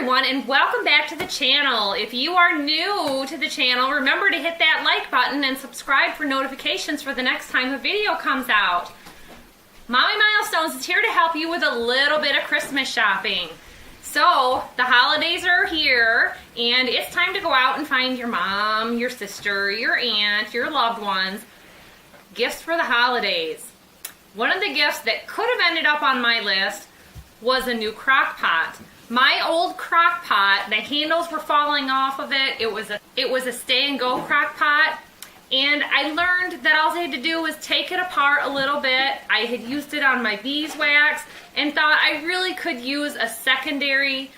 everyone, and welcome back to the channel. If you are new to the channel, remember to hit that like button and subscribe for notifications for the next time a video comes out. Mommy Milestones is here to help you with a little bit of Christmas shopping. So, the holidays are here, and it's time to go out and find your mom, your sister, your aunt, your loved ones gifts for the holidays. One of the gifts that could have ended up on my list was a new Crock-Pot. My old Crock-Pot, the handles were falling off of it. It was a stay-and-go Crock-Pot, and I learned that all I had to do was take it apart a little bit. I had used it on my beeswax and thought I really could use a secondary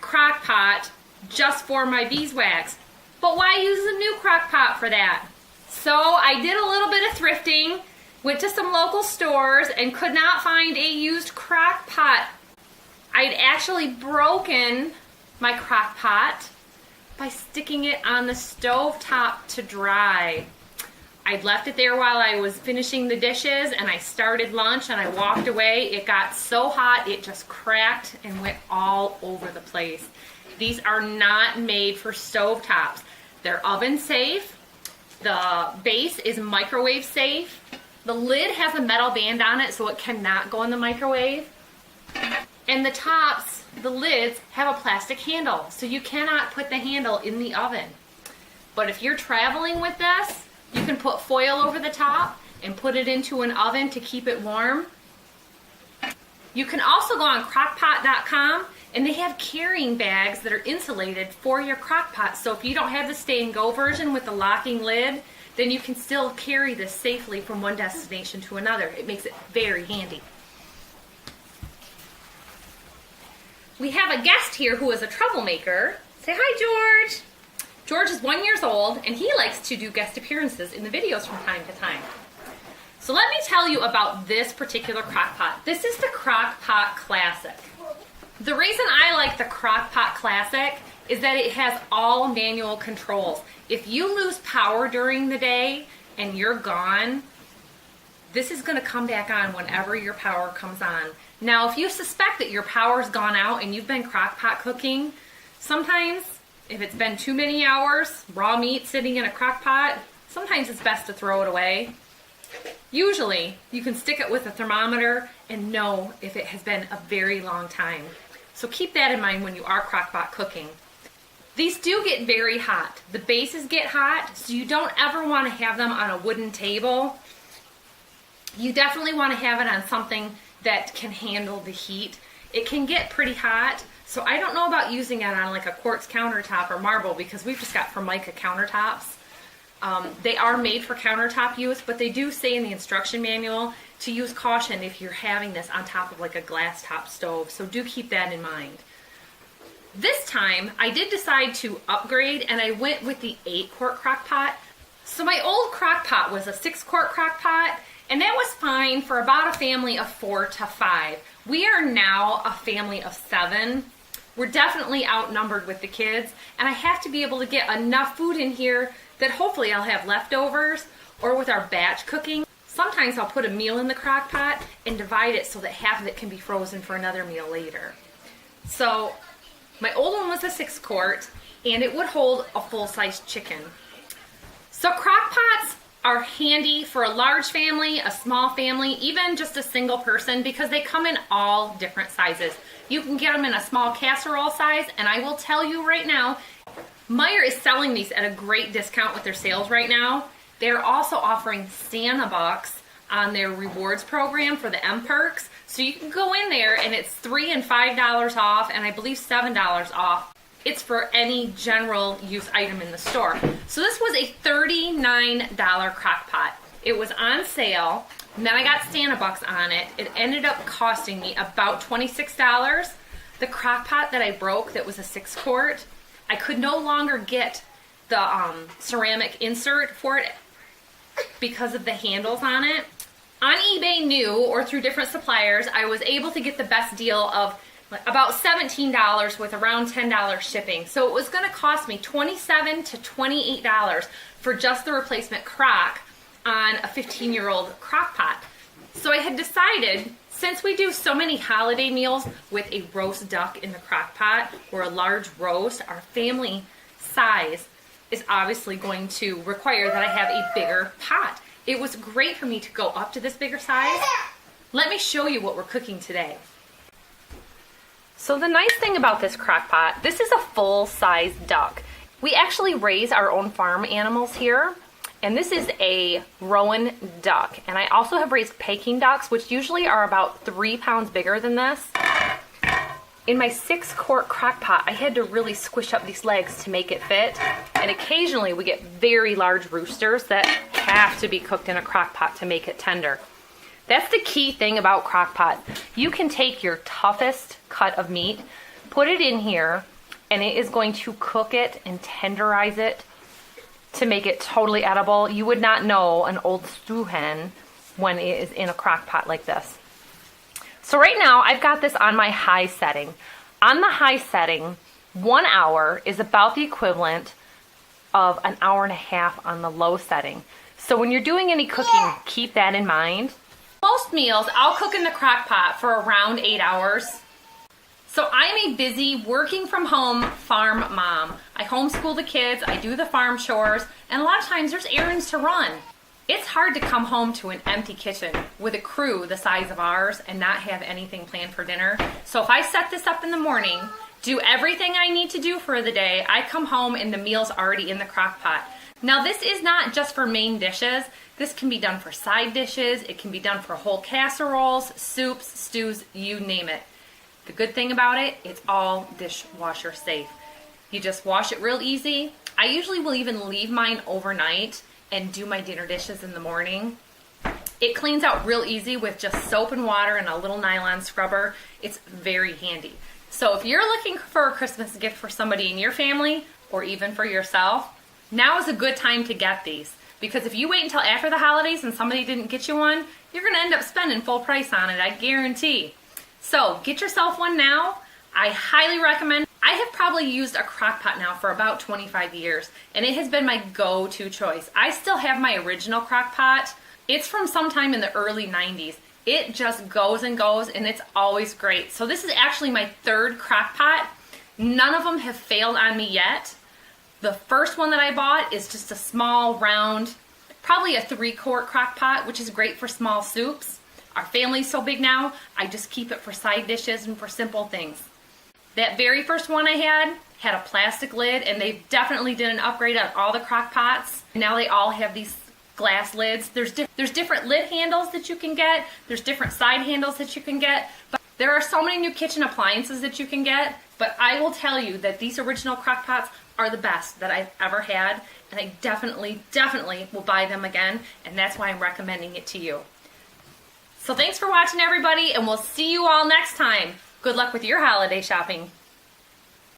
Crock-Pot just for my beeswax. But why use a new Crock-Pot for that? So I did a little bit of thrifting, went to some local stores, and could not find a used Crock-Pot. I'd actually broken my Crock-Pot by sticking it on the stove top to dry. I'd left it there while I was finishing the dishes, and I started lunch and I walked away. It got so hot it just cracked and went all over the place. These are not made for stove tops. They're oven safe. The base is microwave safe. The lid has a metal band on it so it cannot go in the microwave. And the tops, the lids, have a plastic handle, so you cannot put the handle in the oven. But if you're traveling with this, you can put foil over the top and put it into an oven to keep it warm. You can also go on Crockpot.com, and they have carrying bags that are insulated for your Crock-Pot. So if you don't have the stay-and-go version with the locking lid, then you can still carry this safely from one destination to another. It makes it very handy. We have a guest here who is a troublemaker. Say hi, George. George is 1 year old, and he likes to do guest appearances in the videos from time to time. So let me tell you about this particular Crock-Pot. This is the Crock-Pot Classic. The reason I like the Crock-Pot Classic is that it has all manual controls. If you lose power during the day and you're gone, this is going to come back on whenever your power comes on. Now, if you suspect that your power's gone out and you've been Crock-Pot cooking, sometimes, if it's been too many hours, raw meat sitting in a Crock-Pot, sometimes it's best to throw it away. Usually, you can stick it with a thermometer and know if it has been a very long time. So keep that in mind when you are Crock-Pot cooking. These do get very hot. The bases get hot, so you don't ever want to have them on a wooden table. You definitely want to have it on something that can handle the heat. It can get pretty hot, so I don't know about using it on like a quartz countertop or marble because we've just got Formica countertops. They are made for countertop use, but they do say in the instruction manual to use caution if you're having this on top of like a glass top stove, so do keep that in mind. This time, I did decide to upgrade, and I went with the 8-quart Crock-Pot. So my old Crock-Pot was a 6-quart Crock-Pot, and that was fine for about a family of 4 to 5. We are now a family of 7. We're definitely outnumbered with the kids, and I have to be able to get enough food in here that hopefully I'll have leftovers, or with our batch cooking. Sometimes I'll put a meal in the Crock-Pot and divide it so that half of it can be frozen for another meal later. So my old one was a 6-quart, and it would hold a full-size chicken. So Crock-Pots are handy for a large family, a small family, even just a single person, because they come in all different sizes. You can get them in a small casserole size, and I will tell you right now, Meijer is selling these at a great discount with their sales right now. They're also offering Santa Bucks on their rewards program for the M-Perks. So you can go in there and it's $3 and $5 off, and I believe $7 off. It's for any general use item in the store. So this was a $39 Crock-Pot. It was on sale, and then I got Santa Bucks on it. It ended up costing me about $26. The Crock-Pot that I broke that was a 6-quart, I could no longer get the ceramic insert for it because of the handles on it. On eBay new or through different suppliers, I was able to get the best deal of about $17 with around $10 shipping. So it was going to cost me $27 to $28 for just the replacement crock on a 15-year-old Crock-Pot. So I had decided, Since we do so many holiday meals with a roast duck in the crock pot or a large roast, our family size is obviously going to require that I have a bigger pot. It was great for me to go up to this bigger size. Let me show you what we're cooking today. So the nice thing about this crock pot, this is a full-size duck. We actually raise our own farm animals here, and this is a rowan duck. And I also have raised Peking ducks, which usually are about 3 pounds bigger than this. In my 6-quart crock pot, I had to really squish up these legs to make it fit. And occasionally we get very large roosters that have to be cooked in a crock pot to make it tender. That's the key thing about crock pot. You can take your toughest cut of meat, put it in here, and it is going to cook it and tenderize it to make it totally edible. You would not know an old stew hen when it is in a crock pot like this. So right now I've got this on my high setting. On the high setting, 1 hour is about the equivalent of an hour and a half on the low setting. So when you're doing any cooking, keep that in mind. Most meals I'll cook in the crock pot for around 8 hours. So I'm a busy working from home farm mom. I homeschool the kids, I do the farm chores, and a lot of times there's errands to run. It's hard to come home to an empty kitchen with a crew the size of ours and not have anything planned for dinner. So if I set this up in the morning, do everything I need to do for the day, I come home and the meal's already in the crock pot. Now this is not just for main dishes. This can be done for side dishes. It can be done for whole casseroles, soups, stews, you name it. The good thing about it, it's all dishwasher safe. You just wash it real easy. I usually will even leave mine overnight and do my dinner dishes in the morning. It cleans out real easy with just soap and water and a little nylon scrubber. It's very handy. So if you're looking for a Christmas gift for somebody in your family or even for yourself, now is a good time to get these. Because if you wait until after the holidays and somebody didn't get you one, you're gonna end up spending full price on it, I guarantee. So get yourself one now. I highly recommend. I have probably used a crock pot now for about 25 years, and it has been my go-to choice. I still have my original crock pot. It's from sometime in the early 90s. It just goes and goes, and it's always great. So this is actually my 3rd crock pot. None of them have failed on me yet. The first one that I bought is just a small, round, probably a 3-quart crock pot, which is great for small soups. Our family's so big now, I just keep it for side dishes and for simple things. That very first one I had a plastic lid, and they definitely did an upgrade on all the crock pots. Now they all have these glass lids. There's different lid handles that you can get. There's different side handles that you can get. But there are so many new kitchen appliances that you can get. But I will tell you that these original crock pots are the best that I've ever had. And I definitely will buy them again. And that's why I'm recommending it to you. So thanks for watching, everybody, and we'll see you all next time. Good luck with your holiday shopping.